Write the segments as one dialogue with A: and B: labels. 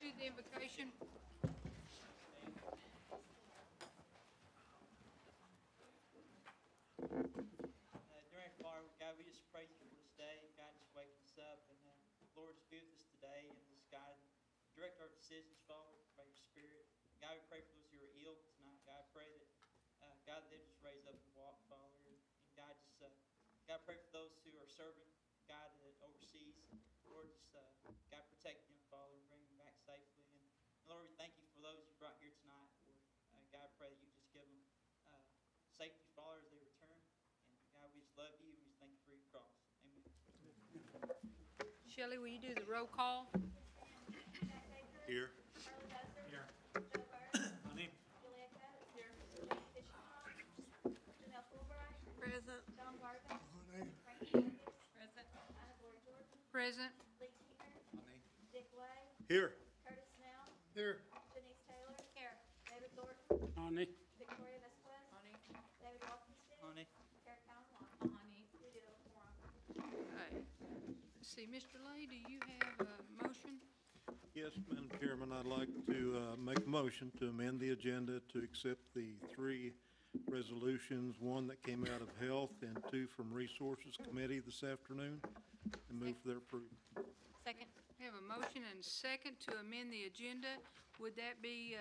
A: do the invocation?
B: Dear Father, God, we just praise you for this day. God, just waking us up. And Lord, just be with us today and just guide and direct our decisions, Father, by your Spirit. God, we pray for those who are ill tonight. God, I pray that, God, they just raise up and walk, Father. And God, just, God, pray for those who are serving, God, overseas. Lord, just, God, protect them, Father, and bring them back safely. And Lord, we thank you for those you brought here tonight, Lord. God, I pray that you just give them safety, Father, as they return. God, we just love you and we just thank you for your cross. Amen.
A: Shelley, will you do the roll call?
C: Here.
D: Here.
E: Honey.
D: Here. Janelle Fulbright.
A: Present.
D: John Garvin. Frankie Davis.
A: Present.
D: Anna Gloria Jordan.
A: Present.
D: Lee Keener. Dick Way.
C: Here.
D: Curtis Snell.
C: Here.
D: Denise Taylor. Here. David Thornton.
E: Honey.
D: Victoria Vesquez.
A: Honey.
D: David Walkenstein.
B: Honey.
D: Carrie Cowan. Honey. We do a forum.
A: Okay. Let's see, Mr. Lay, do you have a motion?
C: Yes, Madam Chairman, I'd like to make a motion to amend the agenda to accept the 3 resolutions, 1 that came out of Health and 2 from Resources Committee this afternoon, and move for their approval.
D: Second.
A: We have a motion and a second to amend the agenda. Would that be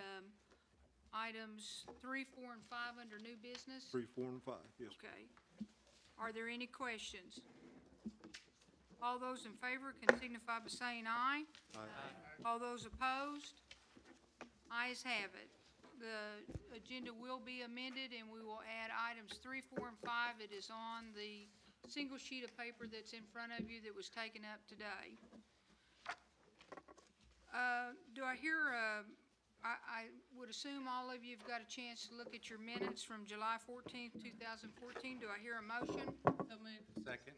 A: items 3, 4, and 5 under new business?
C: 3, 4, and 5, yes.
A: Okay. Are there any questions? All those in favor can signify by saying aye.
C: Aye.
A: All those opposed? Ayes have it. The agenda will be amended, and we will add items 3, 4, and 5. It is on the single sheet of paper that's in front of you that was taken up today. Do I hear I would assume all of you have got a chance to look at your minutes from July 14th, 2014. Do I hear a motion?
C: Second.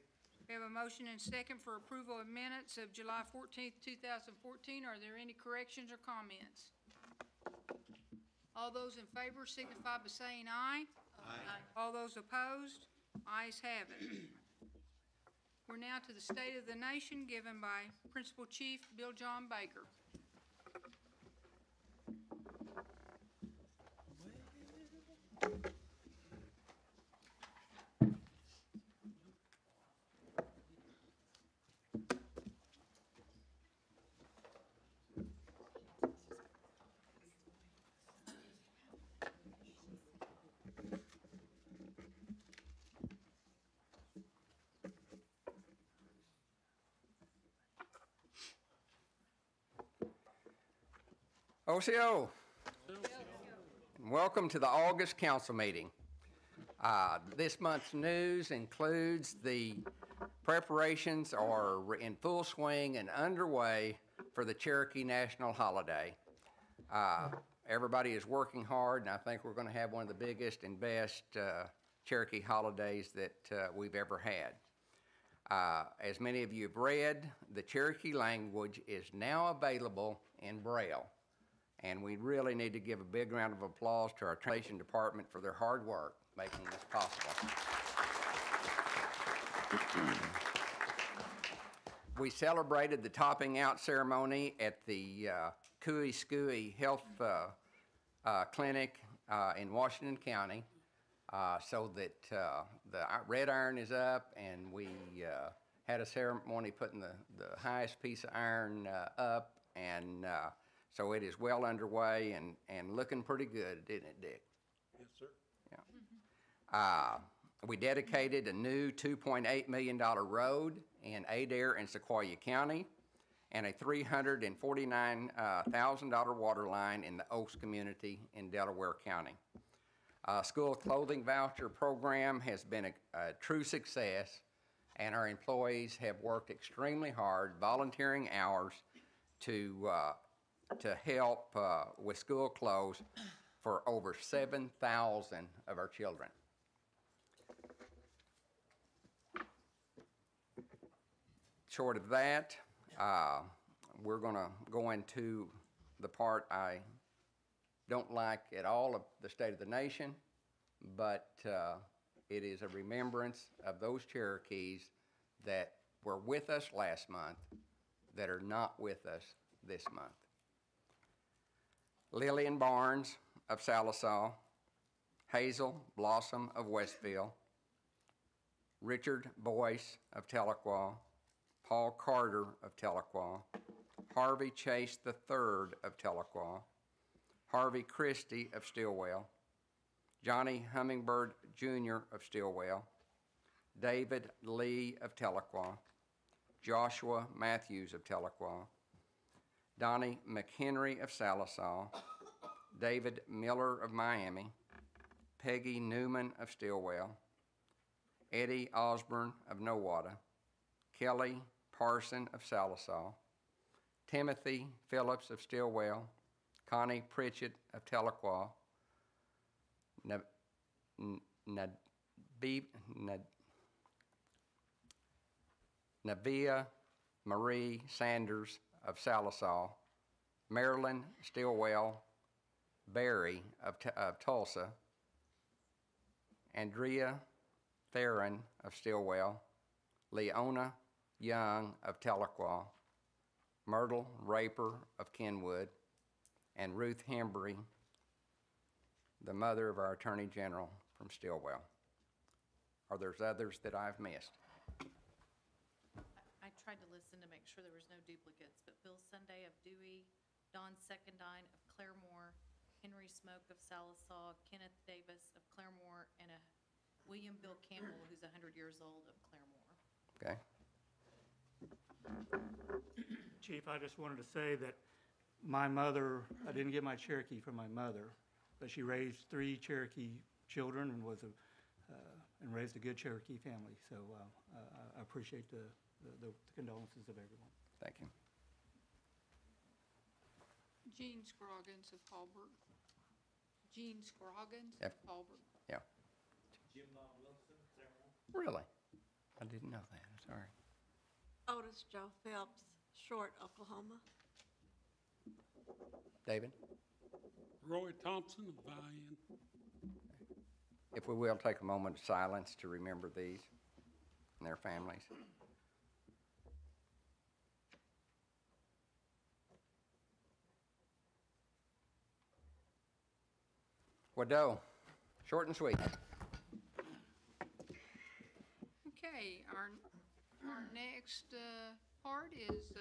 A: We have a motion and second for approval of minutes of July 14th, 2014. Are there any corrections or comments? All those in favor signify by saying aye. Aye. All those opposed? Ayes have it. We're now to the State of the Nation given by Principal Chief Bill John Baker.
F: OCO, welcome to the August council meeting. This month's news includes the preparations are in full swing and underway for the Cherokee National Holiday. Everybody is working hard, and I think we're going to have one of the biggest and best Cherokee holidays that we've ever had. As many of you have read, the Cherokee language is now available in Braille. And we really need to give a big round of applause to our translation department for their hard work making this possible. We celebrated the topping out ceremony at the Cooey Scooey Health Clinic in Washington County so that the red iron is up, and we had a ceremony putting the highest piece of iron up, and so it is well underway and looking pretty good, didn't it, Dick?
C: Yes, sir.
F: Yeah. We dedicated a new $2.8 million road in Adair and Sequoyah County and a $349,000 water line in the Oaks community in Delaware County. School clothing voucher program has been a true success, and our employees have worked extremely hard, volunteering hours to help with school clothes for over 7,000 of our children. Short of that, we're going to go into the part I don't like at all of the State of the Nation, but it is a remembrance of those Cherokees that were with us last month that are not with us this month. Lillian Barnes of Salisaw, Hazel Blossom of Westville, Richard Boyce of Tahlequah, Paul Carter of Tahlequah, Harvey Chase III of Tahlequah, Harvey Christie of Stillwell, Johnny Hummingbird Jr. of Stillwell, David Lee of Tahlequah, Joshua Matthews of Tahlequah, Donnie McHenry of Salisaw, David Miller of Miami, Peggy Newman of Stillwell, Eddie Osborne of Nowata, Kelly Parson of Salisaw, Timothy Phillips of Stillwell, Connie Pritchett of Tahlequah, Navia Marie Sanders of Salisaw, Marilyn Stillwell Berry of Tulsa, Andrea Theron of Stillwell, Leona Young of Tahlequah, Myrtle Raper of Kenwood, and Ruth Hembry, the mother of our Attorney General from Stillwell. Are there others that I've missed?
D: I tried to listen to make sure there was no duplicates, but Bill Sunday of Dewey, Don Secondine of Claremore, Henry Smoke of Salisaw, Kenneth Davis of Claremore, and a William Bill Campbell, who's 100 years old, of Claremore.
F: Okay.
E: Chief, I just wanted to say that my mother, I didn't get my Cherokee from my mother, but she raised 3 Cherokee children and and raised a good Cherokee family. So I appreciate the condolences of everyone.
F: Thank you.
A: Gene Scroggins of Hallberg. Gene Scroggins
F: Yep.
A: of Hallberg.
F: Yeah.
B: Jim Wilson, is that right?
F: Really? I didn't know that. Sorry.
G: Otis Joe Phelps, Short, Oklahoma.
F: David?
H: Roy Thompson of Vian.
F: If we will, take a moment of silence to remember these and their families. Wadeau, short and sweet.
A: Okay, our next part is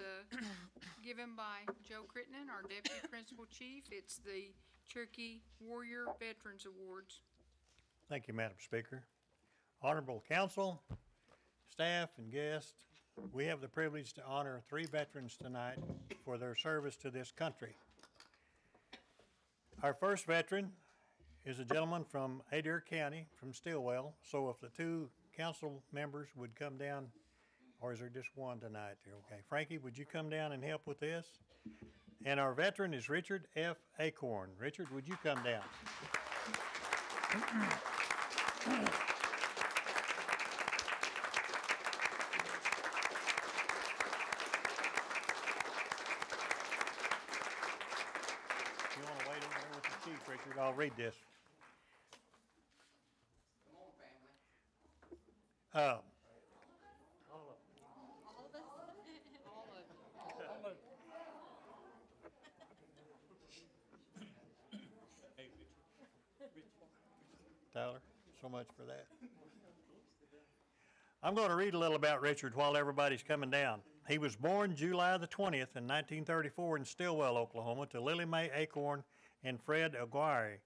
A: given by Joe Crittenden, our Deputy Principal Chief. It's the Cherokee Warrior Veterans Awards.
I: Thank you, Madam Speaker. Honorable Council, staff, and guests, we have the privilege to honor 3 veterans tonight for their service to this country. Our first veteran is a gentleman from Adair County, from Stillwell. So if the 2 council members would come down, or is there just one tonight? Okay, Frankie, would you come down and help with this? And our veteran is Richard F. Acorn. Richard, would you come down? You want to wait over there with the chief, Richard? I'll read this.
F: Come on, family.
A: All of them.
I: Tyler, so much for that. I'm going to read a little about Richard while everybody's coming down. He was born July the 20th in 1934 in Stillwell, Oklahoma, to Lily Mae Acorn and Fred Aguirre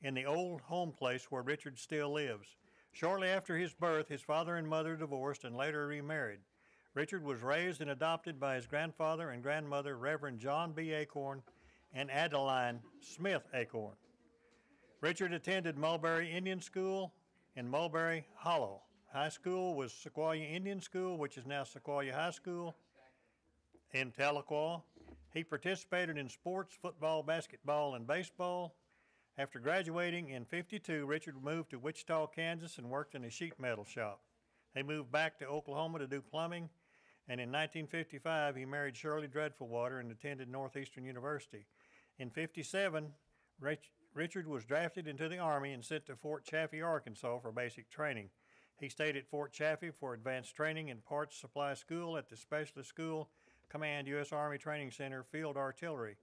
I: in the old home place where Richard still lives. Shortly after his birth, his father and mother divorced and later remarried. Richard was raised and adopted by his grandfather and grandmother, Reverend John B. Acorn and Adeline Smith Acorn. Richard attended Mulberry Indian School in Mulberry Hollow. High school was Sequoia Indian School, which is now Sequoia High School in Tahlequah. He participated in sports, football, basketball, and baseball. After graduating in '52, Richard moved to Wichita, Kansas, and worked in a sheet metal shop. He moved back to Oklahoma to do plumbing, and in 1955, he married Shirley Dreadfulwater and attended Northeastern University. In '57, Richard was drafted into the Army and sent to Fort Chaffee, Arkansas for basic training. He stayed at Fort Chaffee for advanced training in Parts Supply School at the Specialist School Command U.S. Army Training Center Field Artillery.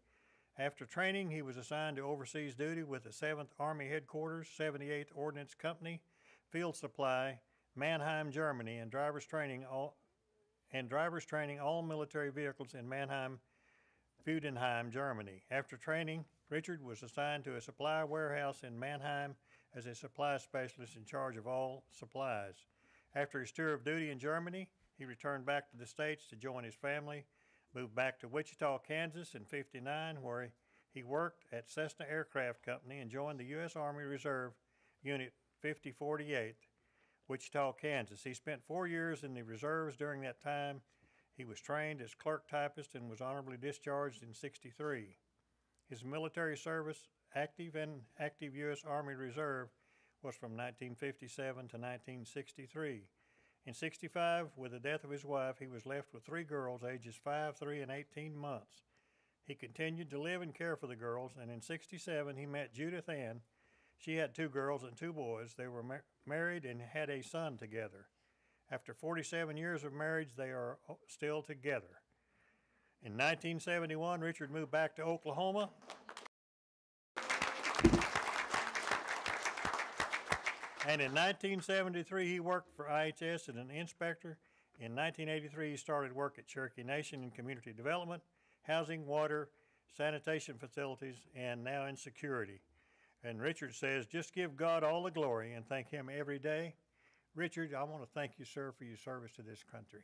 I: After training, he was assigned to overseas duty with the 7th Army Headquarters, 78th Ordnance Company, Field Supply, Mannheim, Germany, and drivers training all military vehicles in Mannheim, Freudenheim, Germany. After training, Richard was assigned to a supply warehouse in Mannheim as a supply specialist in charge of all supplies. After his tour of duty in Germany, he returned back to the States to join his family, moved back to Wichita, Kansas in '59, where he worked at Cessna Aircraft Company and joined the U.S. Army Reserve Unit 5048th, Wichita, Kansas. He spent 4 years in the reserves during that time. He was trained as clerk typist and was honorably discharged in '63. His military service, active U.S. Army Reserve, was from 1957 to 1963. In '65, with the death of his wife, he was left with 3 girls, ages 5, 3, and 18 months. He continued to live and care for the girls, and in '67, he met Judith Ann. She had 2 girls and 2 boys. They were married and had a son together. After 47 years of marriage, they are still together. In 1971, Richard moved back to Oklahoma. And in 1973, he worked for IHS as an inspector. In 1983, he started work at Cherokee Nation in community development, housing, water, sanitation facilities, and now in security. And Richard says, just give God all the glory and thank him every day. Richard, I want to thank you, sir, for your service to this country.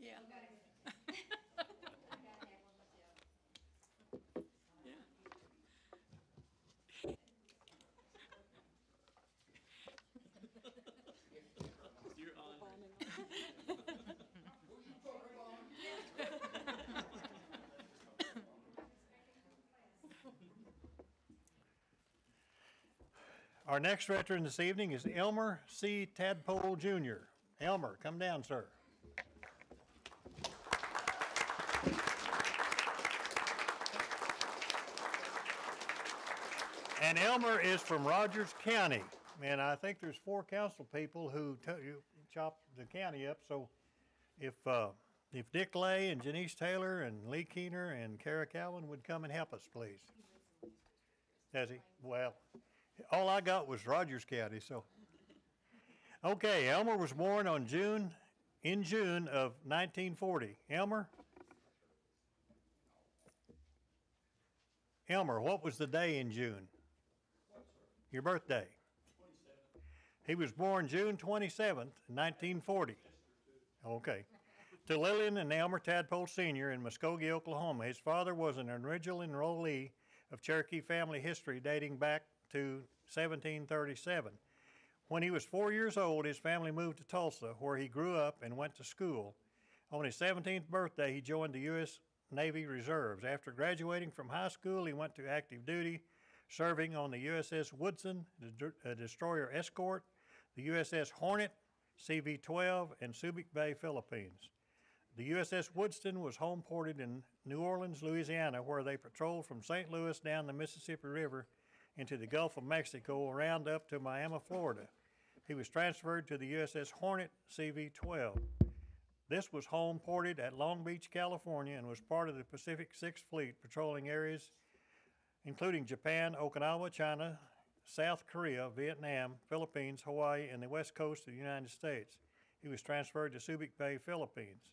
A: Yeah.
I: Our next veteran this evening is Elmer C. Tadpole Jr. Elmer, come down, sir. And Elmer is from Rogers County, and I think there's 4 council people who chopped the county up. So if Dick Lay and Janice Taylor and Lee Keener and Kara Calvin would come and help us, please. Does he? Well, all I got was Rogers County, so. Okay, Elmer was born in June of 1940. Elmer, what was the day in June? Your birthday. 27th. He was born June 27th, 1940. Okay. To Lillian and Elmer Tadpole Sr. in Muskogee, Oklahoma. His father was an original enrollee of Cherokee family history dating back to 1737. When he was 4 years old, his family moved to Tulsa, where he grew up and went to school. On his 17th birthday, he joined the U.S. Navy Reserves. After graduating from high school, he went to active duty, serving on the USS Woodson, a destroyer escort, the USS Hornet, CV-12, and Subic Bay, Philippines. The USS Woodson was home ported in New Orleans, Louisiana, where they patrolled from St. Louis down the Mississippi River into the Gulf of Mexico, around up to Miami, Florida. He was transferred to the USS Hornet, CV-12. This was home ported at Long Beach, California, and was part of the Pacific Sixth Fleet, patrolling areas including Japan, Okinawa, China, South Korea, Vietnam, Philippines, Hawaii, and the west coast of the United States. He was transferred to Subic Bay, Philippines.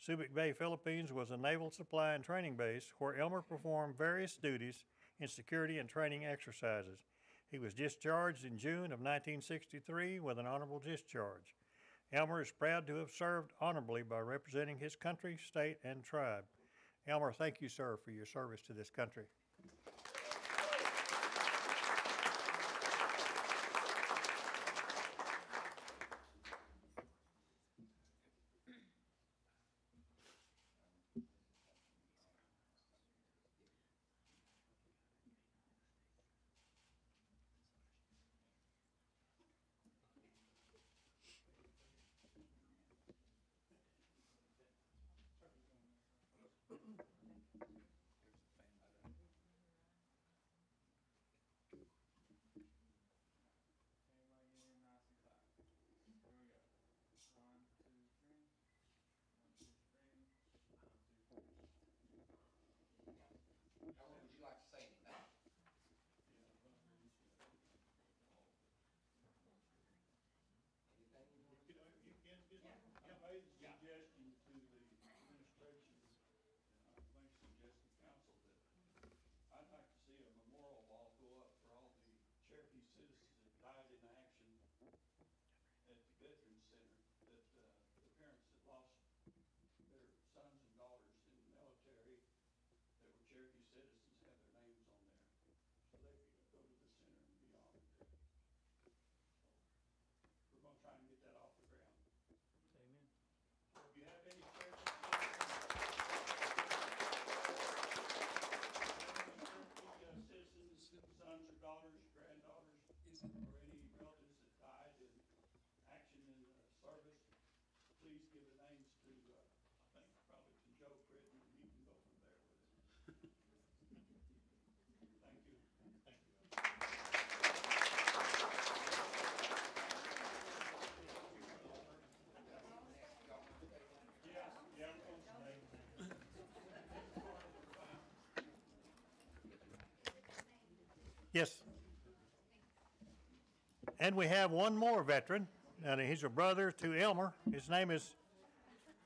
I: Subic Bay, Philippines was a naval supply and training base where Elmer performed various duties in security and training exercises. He was discharged in June of 1963 with an honorable discharge. Elmer is proud to have served honorably by representing his country, state, and tribe. Elmer, thank you, sir, for your service to this country.
C: I'd like to see a memorial wall go up for all the Cherokee citizens that died in action at the Veterans Center, that the parents that lost their sons and daughters in the military that were Cherokee citizens have their names on there. So they could go to the center and be honored there. So we're going to try and get that off the ground.
E: Amen.
C: So if you have any sons or daughters, granddaughters, or any relatives that died in action in the service, please give the names to, I think probably to Joe Critton, and he can go from there with it. Thank you. Thank you.
I: Yes. And we have one more veteran, and he's a brother to Elmer. His name is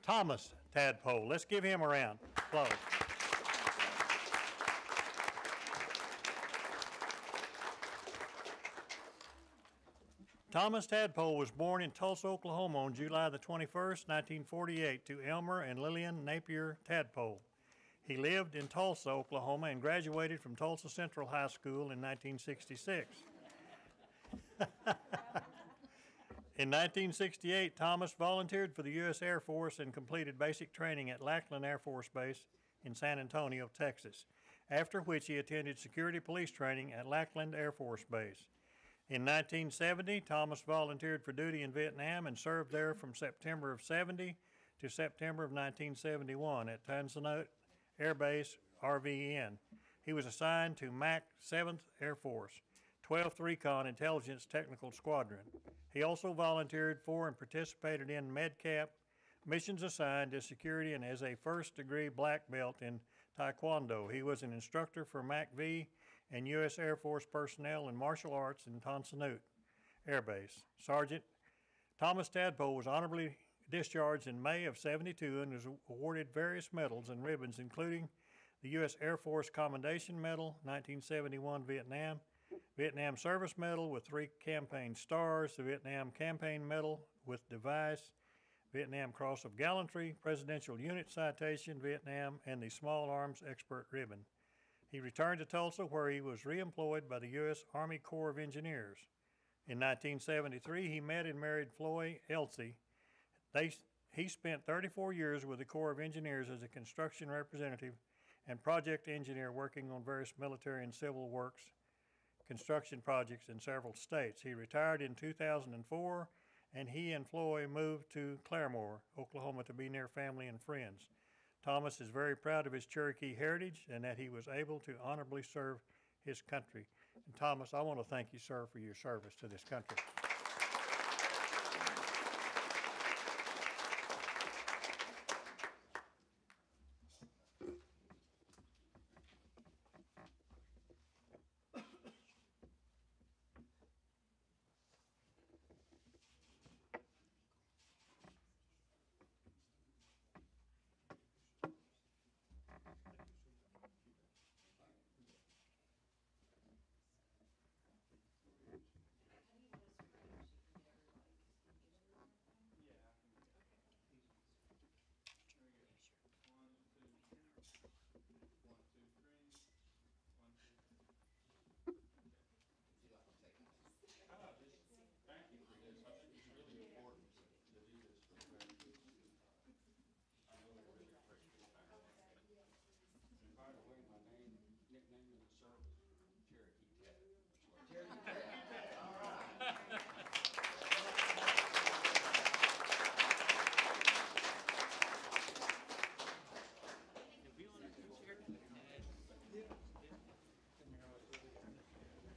I: Thomas Tadpole. Let's give him a round of applause. Thomas Tadpole was born in Tulsa, Oklahoma on July the 21st, 1948, to Elmer and Lillian Napier Tadpole. He lived in Tulsa, Oklahoma, and graduated from Tulsa Central High School in 1966. In 1968, Thomas volunteered for the U.S. Air Force and completed basic training at Lackland Air Force Base in San Antonio, Texas, after which he attended security police training at Lackland Air Force Base. In 1970, Thomas volunteered for duty in Vietnam and served there from September of 70 to September of 1971 at Tanzanite Air Base, RVN. He was assigned to MAC 7th Air Force, 12th Recon Intelligence Technical Squadron. He also volunteered for and participated in MedCap missions assigned as security and as a first-degree black belt in Taekwondo. He was an instructor for MAC V and U.S. Air Force personnel in martial arts in Tanzanite Air Base. Sergeant Thomas Tadpole was honorably discharged in May of '72 and was awarded various medals and ribbons, including the U.S. Air Force Commendation Medal, 1971 Vietnam, Vietnam Service Medal with 3 campaign stars, the Vietnam Campaign Medal with device, Vietnam Cross of Gallantry, Presidential Unit Citation, Vietnam, and the Small Arms Expert Ribbon. He returned to Tulsa, where he was reemployed by the U.S. Army Corps of Engineers. In 1973, he met and married Floy Elsie. He spent 34 years with the Corps of Engineers as a construction representative and project engineer working on various military and civil works construction projects in several states. He retired in 2004, and he and Floyd moved to Claremore, Oklahoma, to be near family and friends. Thomas is very proud of his Cherokee heritage and that he was able to honorably serve his country. And Thomas, I want to thank you, sir, for your service to this country.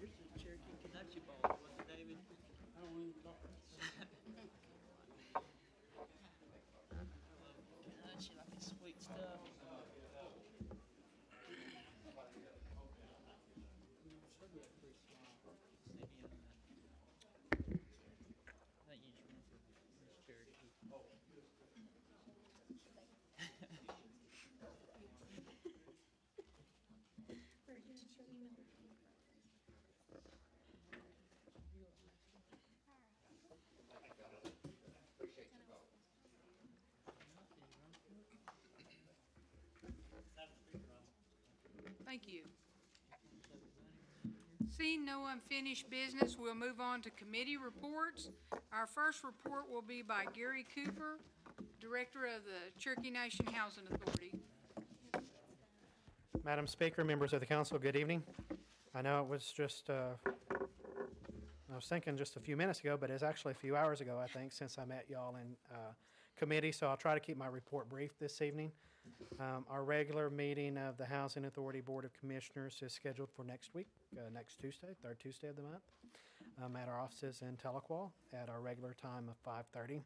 B: Here's the Cherokee Canucks ball, wasn't it, David?
H: I don't even talk.
B: Canucks, like this sweet stuff. I think you just run for Miss Cherokee.
A: Thank you. Seeing no unfinished business, we'll move on to committee reports. Our first report will be by Gary Cooper, Director of the Cherokee Nation Housing Authority.
J: Madam Speaker, members of the council, good evening. I know it was just, I was thinking just a few minutes ago, but it's actually a few hours ago, I think, since I met y'all in committee, so I'll try to keep my report brief this evening. Our regular meeting of the Housing Authority Board of Commissioners is scheduled for next week, next Tuesday, third Tuesday of the month, at our offices in Tahlequah at our regular time of 5:30.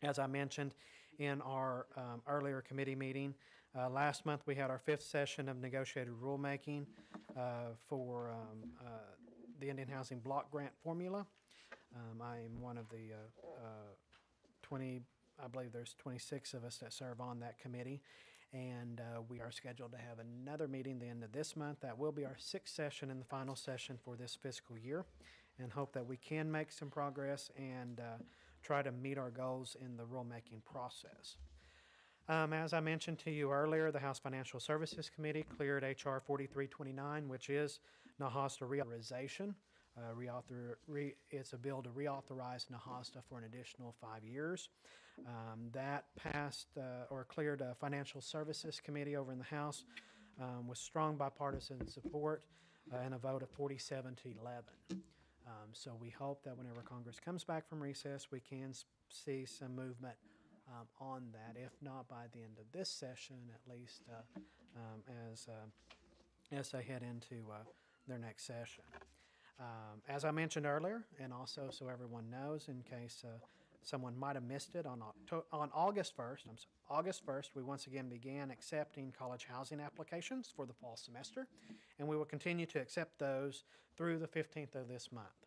J: As I mentioned in our earlier committee meeting, last month we had our fifth session of negotiated rulemaking for the Indian Housing Block Grant Formula. I am one of the I believe there's 26 of us that serve on that committee, and we are scheduled to have another meeting the end of this month. That will be our sixth session and the final session for this fiscal year, and hope that we can make some progress and try to meet our goals in the rulemaking process. As I mentioned to you earlier, the House Financial Services Committee cleared H.R. 4329, which is NAHASTA reauthorization. It's a bill to reauthorize NAHASTA for an additional 5 years. That passed or cleared a Financial Services Committee over in the House with strong bipartisan support and a vote of 47 to 11. So we hope that whenever Congress comes back from recess, we can see some movement on that, if not by the end of this session, at least as they head into their next session. As I mentioned earlier, and also so everyone knows, in case someone might have missed it, on August 1st, we once again began accepting college housing applications for the fall semester, and we will continue to accept those through the 15th of this month.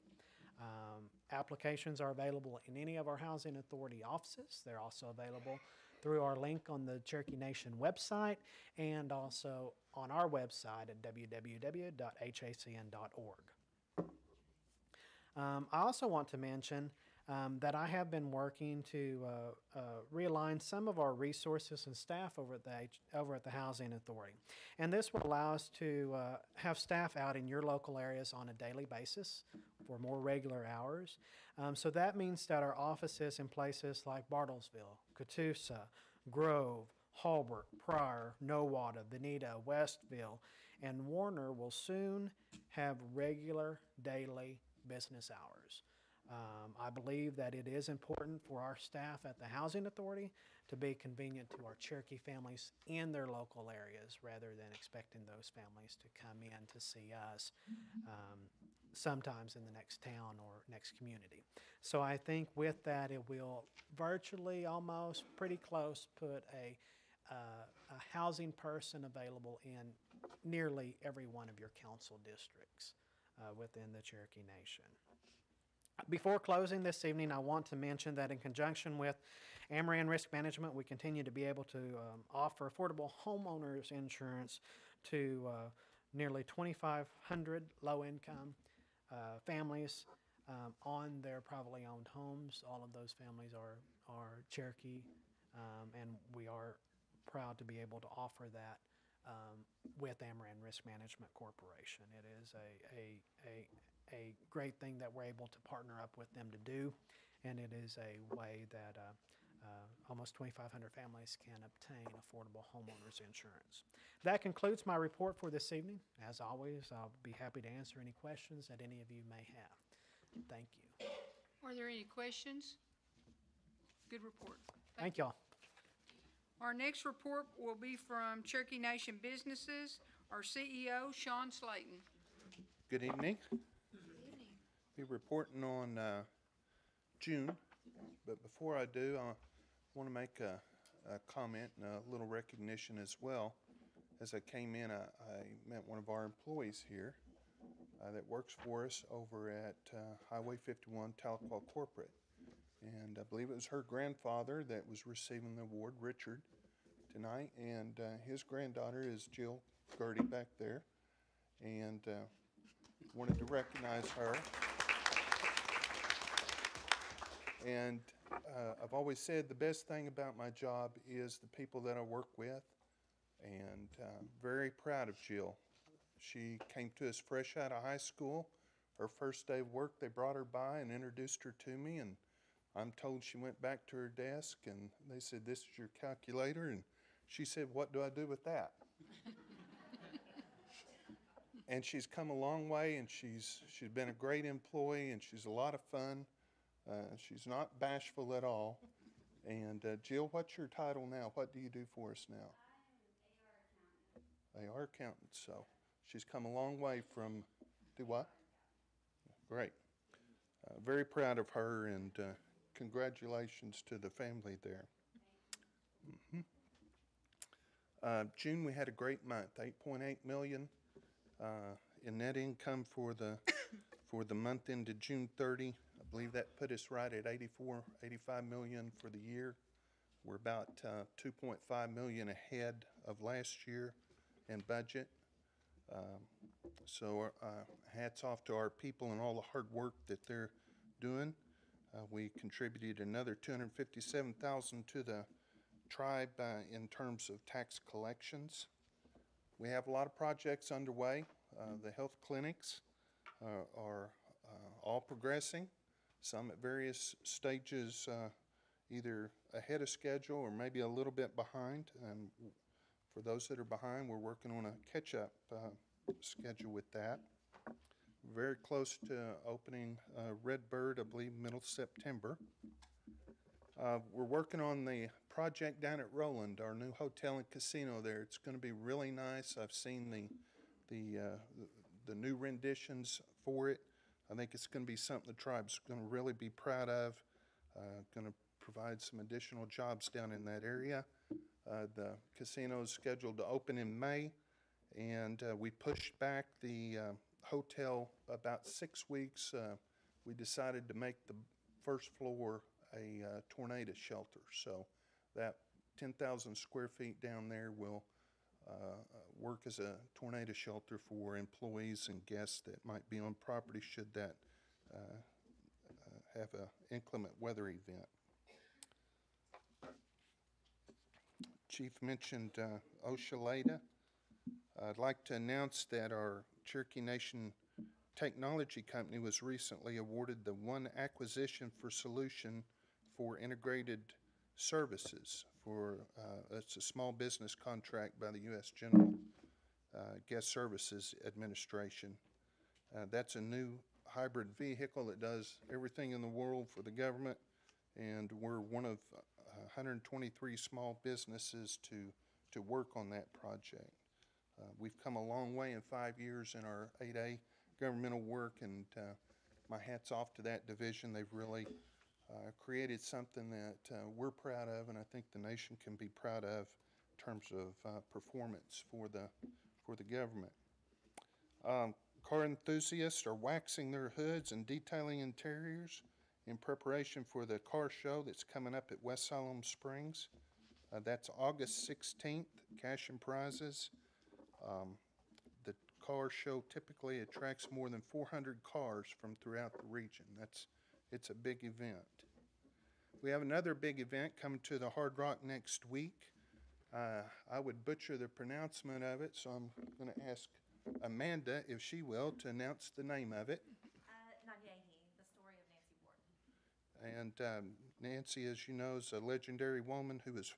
J: Applications are available in any of our Housing Authority offices. They're also available through our link on the Cherokee Nation website and also on our website at www.hacn.org. I also want to mention that I have been working to realign some of our resources and staff over at the Housing Authority. And this will allow us to have staff out in your local areas on a daily basis, for more regular hours. So that means that our offices in places like Bartlesville, Catoosa, Grove, Holbrook, Pryor, Nowata, Veneta, Westville, and Warner will soon have regular daily business hours. I believe that it is important for our staff at the Housing Authority to be convenient to our Cherokee families in their local areas rather than expecting those families to come in to see us sometimes in the next town or next community. So I think with that, it will virtually almost pretty close put a housing person available in nearly every one of your council districts within the Cherokee Nation. Before closing this evening, I want to mention that in conjunction with Amaran Risk Management, we continue to be able to offer affordable homeowners insurance to nearly 2,500 low-income families on their privately owned homes. All of those families are Cherokee, and we are proud to be able to offer that with Amaran Risk Management Corporation. It is a great thing that we're able to partner up with them to do, and it is a way that almost 2,500 families can obtain affordable homeowners insurance. That concludes my report for this evening. As always, I'll be happy to answer any questions that any of you may have. Thank you.
A: Are there any questions? Good report.
J: Thank y'all.
A: Our next report will be from Cherokee Nation Businesses, our CEO, Sean Slayton.
K: Good evening. Be reporting on June, but before I do, I want to make a comment and a little recognition as well. As I came in, I met one of our employees here that works for us over at Highway 51 Tahlequah Corporate. And I believe it was her grandfather that was receiving the award, Richard, tonight. And his granddaughter is Jill Gertie back there. And wanted to recognize her. And I've always said the best thing about my job is the people that I work with. And very proud of Jill. She came to us fresh out of high school. Her first day of work, they brought her by and introduced her to me. And I'm told she went back to her desk and they said, "This is your calculator." And she said, "What do I do with that?" And she's come a long way, and she's been a great employee, and she's a lot of fun. She's not bashful at all. And Jill, what's your title now? What do you do for us now? I'm an AR accountant. So she's come a long way from, do what? Great. Very proud of her, and congratulations to the family there. June, we had a great month, $8.8 million in net income for the month ended June 30. I believe that put us right at $85 million for the year. We're about $2.5 million ahead of last year in budget. So hats off to our people and all the hard work that they're doing. We contributed another $257,000 to the tribe in terms of tax collections. We have a lot of projects underway. The health clinics are all progressing, some at various stages, either ahead of schedule or maybe a little bit behind. And for those that are behind, we're working on a catch-up schedule with that. We're very close to opening Redbird, I believe, middle September. We're working on the project down at Roland, our new hotel and casino there. It's going to be really nice. I've seen the new renditions for it. I think it's going to be something the tribe's going to really be proud of. Going to provide some additional jobs down in that area. The casino is scheduled to open in May, and we pushed back the hotel about 6 weeks. We decided to make the first floor a tornado shelter, so that 10,000 square feet down there will work as a tornado shelter for employees and guests that might be on property should that have an inclement weather event. Chief mentioned Oshaleta. I'd like to announce that our Cherokee Nation technology company was recently awarded the One Acquisition for Solution for Integrated Services for, it's a small business contract by the U.S. General Guest Services Administration. That's a new hybrid vehicle that does everything in the world for the government, and we're one of 123 small businesses to work on that project. We've come a long way in 5 years in our 8A governmental work, and my hat's off to that division. They've really created something that we're proud of, and I think the nation can be proud of in terms of performance for the government. Car enthusiasts are waxing their hoods and detailing interiors in preparation for the car show that's coming up at West Siloam Springs. That's August 16th, cash and prizes. The car show typically attracts more than 400 cars from throughout the region. It's a big event. We have another big event coming to the Hard Rock next week. I would butcher the pronouncement of it, so I'm going to ask Amanda, if she will, to announce the name of it.
D: Nanyehi, the story of Nancy Borden.
K: And Nancy, as you know, is a legendary woman who was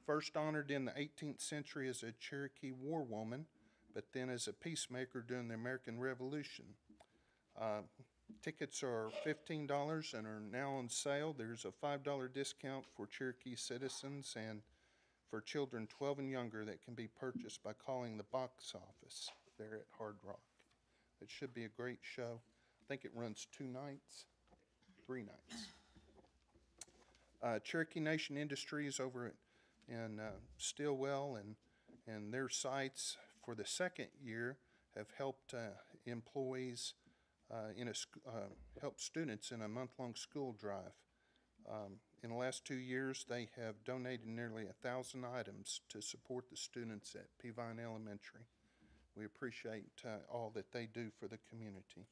K: first honored in the 18th century as a Cherokee war woman, but then as a peacemaker during the American Revolution. Tickets are $15 and are now on sale. There's a $5 discount for Cherokee citizens and for children 12 and younger that can be purchased by calling the box office there at Hard Rock. It should be a great show. I think it runs 3 nights. Cherokee Nation Industries over in Stillwell and their sites for the second year have helped employees help students in a month-long school drive. In the last 2 years, they have donated nearly 1,000 items to support the students at Peavine Elementary. We appreciate all that they do for the community.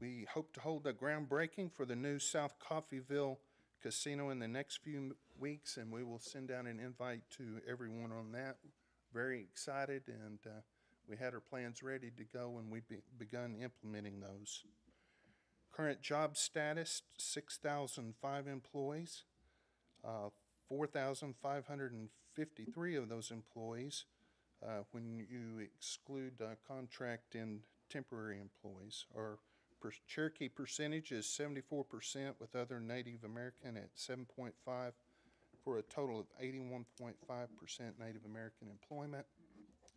K: We hope to hold a groundbreaking for the new South Coffeyville Casino in the next few weeks, and we will send out an invite to everyone on that. Very excited, and we had our plans ready to go, and we've begun implementing those. Current job status, 6,005 employees. 4,553 of those employees, when you exclude contract and temporary employees. Our Cherokee percentage is 74%, with other Native American at 7.5%, for a total of 81.5% Native American employment.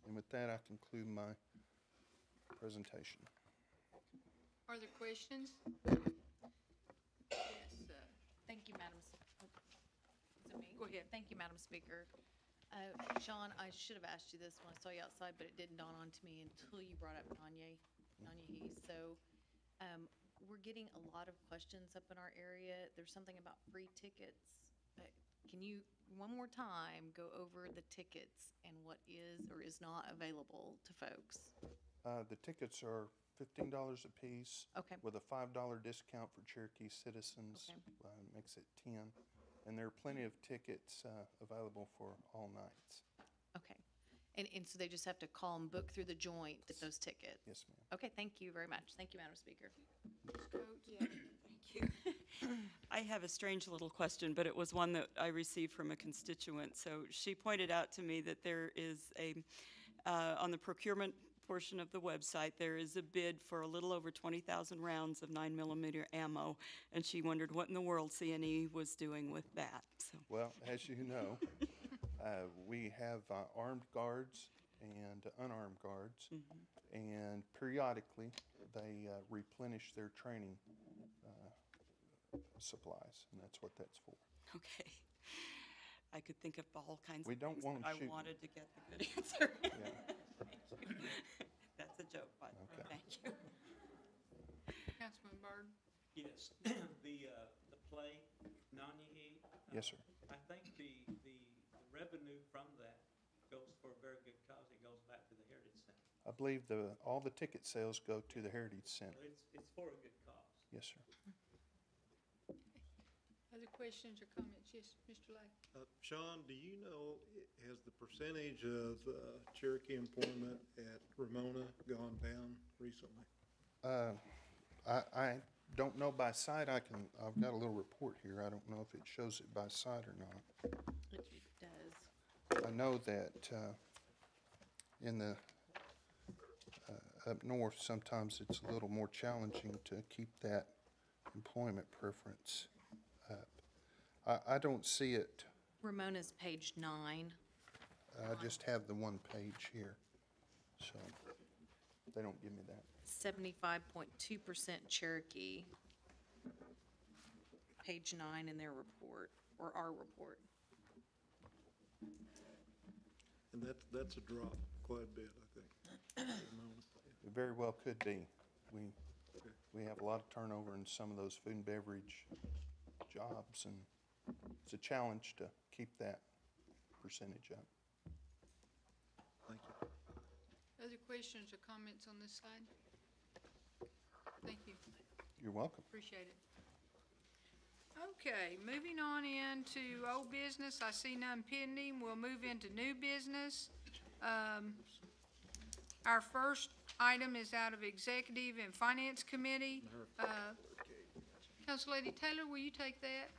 K: And with that, I conclude my presentation.
A: Are there questions? Yes,
D: Thank you, Madam. Is it me?
A: Go ahead.
D: Thank you, Madam Speaker. Sean, I should have asked you this when I saw you outside, but it didn't dawn on to me until you brought up Nanyehi. So we're getting a lot of questions up in our area. There's something about free tickets. Can you, one more time, go over the tickets and what is or is not available to folks?
K: The tickets are $15 a piece.
D: Okay.
K: With a $5 discount for Cherokee citizens.
D: Okay.
K: Makes it 10. And there are plenty of tickets available for all nights.
D: Okay. And so they just have to call and book through the joint those tickets?
K: Yes, ma'am.
D: Okay, thank you very much. Thank you, Madam Speaker.
A: Coach?
L: Thank you. I have a strange little question, but it was one that I received from a constituent. So she pointed out to me that there is on the procurement portion of the website, there is a bid for a little over 20,000 rounds of 9mm ammo, and she wondered what in the world CNE was doing with that. So.
K: Well, as you know, we have armed guards and unarmed guards, and periodically they replenish their training supplies, and that's what that's for.
L: Okay. I could think of all kinds
K: We
L: of
K: don't
L: things,
K: want
L: but
K: them
L: I
K: shooting.
L: wanted to get the good answer.
K: Yeah.
L: Thank you. That's a joke, but
K: Okay.
L: thank you.
A: Councilman Byrd?
B: Yes, the play, Nanyehi.
K: Yes, sir.
B: I think the revenue from that goes for a very good cause. It goes back to the Heritage Center.
K: I believe all the ticket sales go to the Heritage Center.
B: So it's for a good cause.
K: Yes, sir.
A: Other questions or comments? Yes, Mr. Lay?
C: Sean, do you know, has the percentage of Cherokee employment at Ramona gone down recently?
K: I don't know by sight. I've got a little report here. I don't know if it shows it by sight or not.
D: It does.
K: I know that in the up north, sometimes it's a little more challenging to keep that employment preference up. I don't see it.
D: Ramona's page 9.
K: I just have the one page here, so they don't give me that.
D: 75.2% Cherokee. Page 9 in their report, or our report.
C: And that's a drop quite a bit, I think.
K: It very well could be. We have a lot of turnover in some of those food and beverage jobs, and it's a challenge to keep that percentage up.
C: Thank you.
A: Other questions or comments on this side? Thank you.
K: You're welcome.
A: Appreciate it. Okay, moving on into old business. I see none pending. We'll move into new business. Our first item is out of Executive and Finance Committee. Council Lady Taylor, will you take that?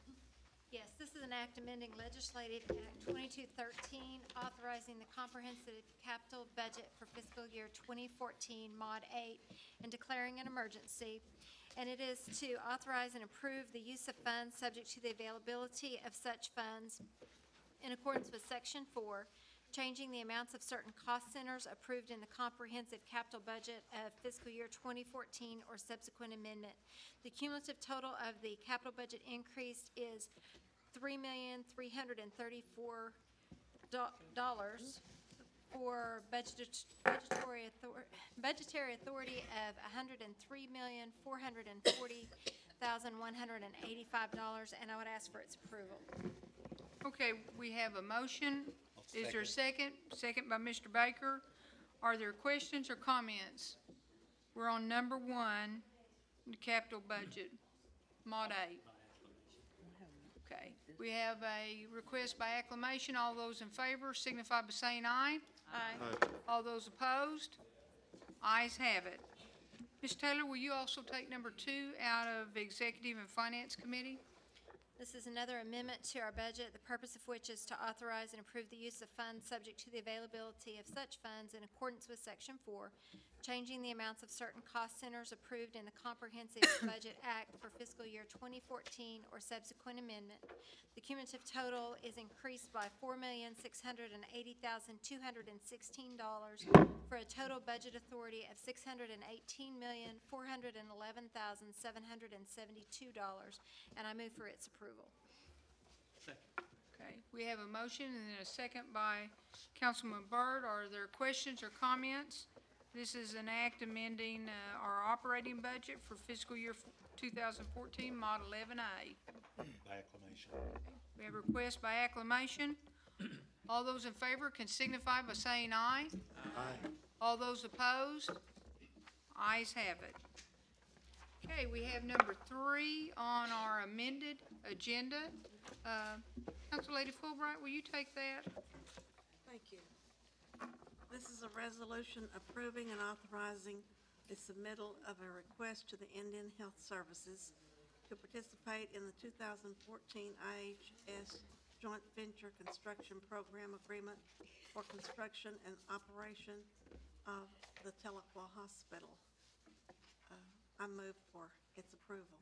M: Yes, this is an act amending Legislative Act 2213, authorizing the comprehensive capital budget for fiscal year 2014, Mod 8, and declaring an emergency. And it is to authorize and approve the use of funds subject to the availability of such funds in accordance with Section 4, changing the amounts of certain cost centers approved in the comprehensive capital budget of fiscal year 2014 or subsequent amendment. The cumulative total of the capital budget increase is $3,334 for budgetary authority of $103,440,185, and I would ask for its approval.
A: Okay, we have a motion. Is there a second? Second by Mr. Baker. Are there questions or comments? We're on number 1, the capital budget, Mod 8. Okay, we have a request by acclamation. All those in favor signify by saying aye.
M: Aye.
A: All those opposed? Ayes have it. Ms. Taylor, will you also take number 2 out of Executive and Finance Committee?
M: This is another amendment to our budget, the purpose of which is to authorize and approve the use of funds subject to the availability of such funds in accordance with Section 4, changing the amounts of certain cost centers approved in the Comprehensive Budget Act for fiscal year 2014 or subsequent amendment. The cumulative total is increased by $4,680,216 for a total budget authority of $618,411,772, and I move for its approval.
A: Okay, we have a motion and then a second by Councilman Byrd. Are there questions or comments? This is an act amending our operating budget for fiscal year 2014, Mod 11A.
I: By acclamation.
A: We have a request by acclamation. All those in favor can signify by saying aye.
C: Aye.
A: All those opposed? Ayes have it. Okay, we have number 3 on our amended agenda. Council Lady Fulbright, will you take that?
G: Thank you. This is a resolution approving and authorizing the submittal of a request to the Indian Health Services to participate in the 2014 IHS Joint Venture Construction Program Agreement for construction and operation of the Tahlequah Hospital. I move for its approval.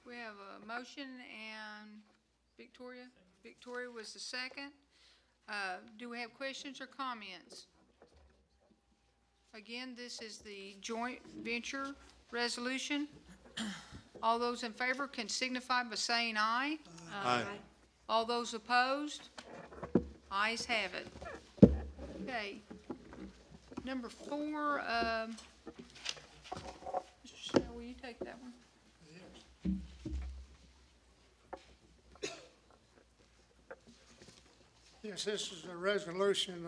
A: We have a motion and Victoria? Victoria was the second. Do we have questions or comments? Again, this is the joint venture resolution. All those in favor can signify by saying aye.
C: Aye.
A: All those opposed? Ayes have it. Okay. Number 4, Mr. Snell, will you take that one?
N: Yes, this is a resolution,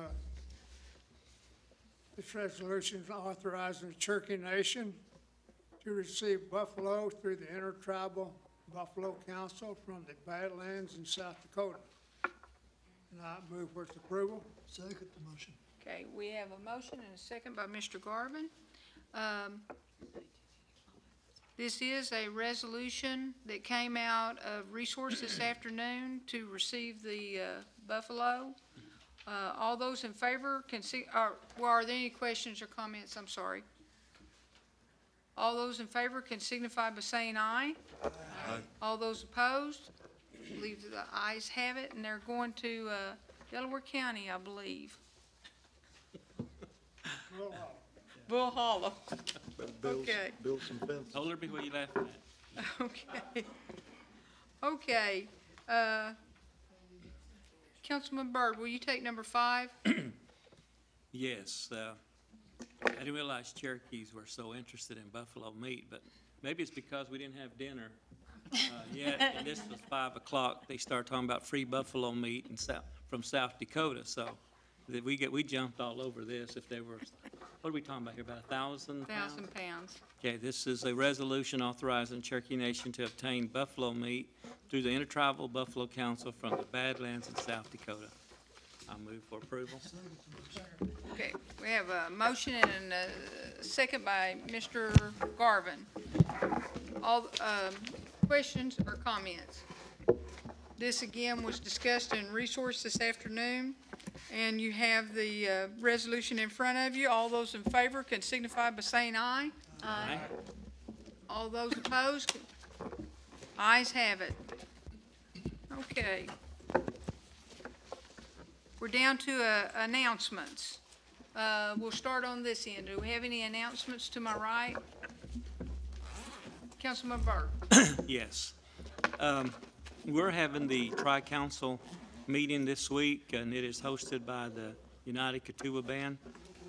N: this resolution is authorizing the Cherokee Nation to receive buffalo through the Intertribal Buffalo Council from the Badlands in South Dakota. And I move for its approval. Second the motion.
A: Okay, we have a motion and a second by Mr. Garvin. This is a resolution that came out of Resource this afternoon to receive the Buffalo. All those in favor can see, well, are there any questions or comments? I'm sorry. All those in favor can signify by saying aye. Aye. All those opposed, I believe the ayes have it, and they're going to Delaware County, I believe. Bull Hollow. Okay.
C: Build some fences.
H: Told her before you laughing at.
A: Okay. Okay, Councilman Byrd, will you take number 5?
H: Yes, I didn't realize Cherokees were so interested in buffalo meat, but maybe it's because we didn't have dinner yet, and this was 5 o'clock. They started talking about free buffalo meat from South Dakota, so that we jumped all over this. If they were, what are we talking about here, about 1,000 pounds?
A: 1,000 pounds.
H: Okay, this is a resolution authorizing Cherokee Nation to obtain buffalo meat through the Intertribal Buffalo Council from the Badlands in South Dakota. I move for approval.
A: Okay, we have a motion and a second by Mr. Garvin. All, questions or comments? This again was discussed in Resource this afternoon, and you have the resolution in front of you. All those in favor can signify by saying aye.
H: Aye.
A: All those opposed? Ayes have it. Okay. We're down to announcements. We'll start on this end. Do we have any announcements to my right? Councilman Byrd.
H: Yes. We're having the Tri-Council meeting this week, and it is hosted by the United Kituwa Band.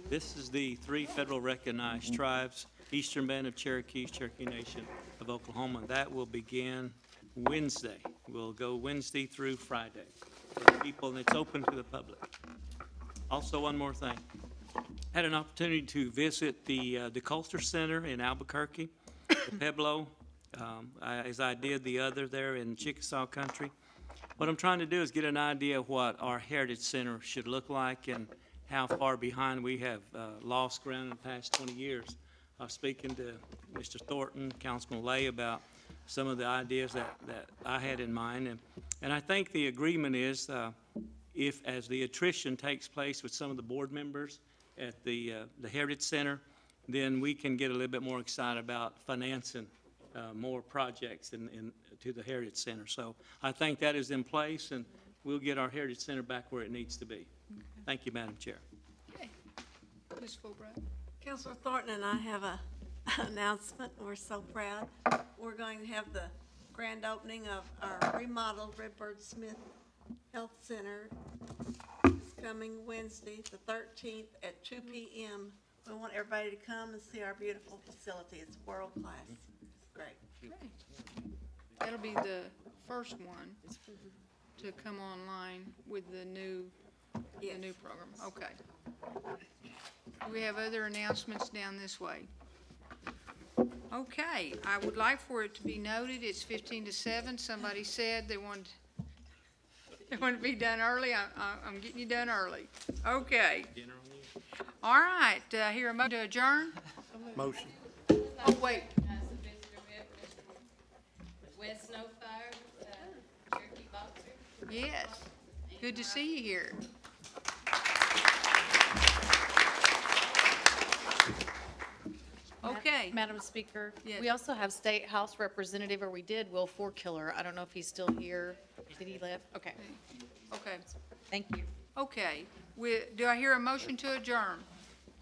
H: This is the 3 federal recognized tribes, Eastern Band of Cherokees, Cherokee Nation of Oklahoma. That will begin Wednesday. We'll go Wednesday through Friday for people, and it's open to the public. Also, one more thing. Had an opportunity to visit the Culture Center in Albuquerque, the Pueblo, as I did the other there in Chickasaw country. What I'm trying to do is get an idea of what our Heritage Center should look like and how far behind we have lost ground in the past 20 years. I was speaking to Mr. Thornton, Councilman Lay, about some of the ideas that I had in mind. And I think the agreement is if, as the attrition takes place with some of the board members at the Heritage Center, then we can get a little bit more excited about financing more projects to the Heritage Center. So I think that is in place, and we'll get our Heritage Center back where it needs to be. Thank you, Madam Chair.
A: Okay. Ms. Fulbright.
G: Councilor Thornton and I have a announcement. We're so proud. We're going to have the grand opening of our remodeled Redbird Smith Health Center this coming Wednesday, the 13th at 2 p.m. We want everybody to come and see our beautiful facility. It's world class. It's great.
A: That'll be the first one to come online with the new program. Okay. Do we have other announcements down this way? Okay, I would like for it to be noted, it's 15 to 7. Somebody said they wanted to be done early. I'm getting you done early. Okay. All right, here a motion to adjourn?
C: Motion.
A: Oh, wait.
D: West Snowfire, Cherokee Boxer.
A: Yes, good to see you here. Okay.
D: Madam Speaker,
A: Yes.
D: we also have State House Representative, or we did, Will Forkiller. I don't know if he's still here. Did he leave? Okay,
A: Okay,
D: thank you.
A: okay. Do I hear a motion to adjourn?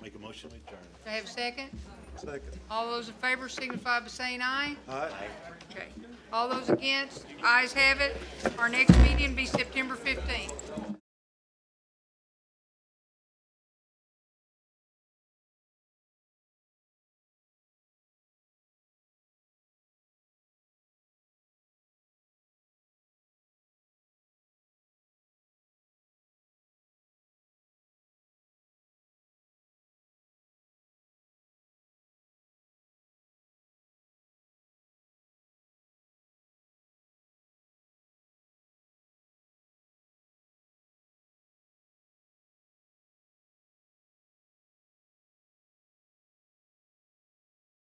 C: Make a motion to adjourn.
A: Do I have a second?
C: Second.
A: All those in favor signify by saying aye.
C: Aye.
A: Okay. All those against, ayes have it. Our next meeting will be September 15th.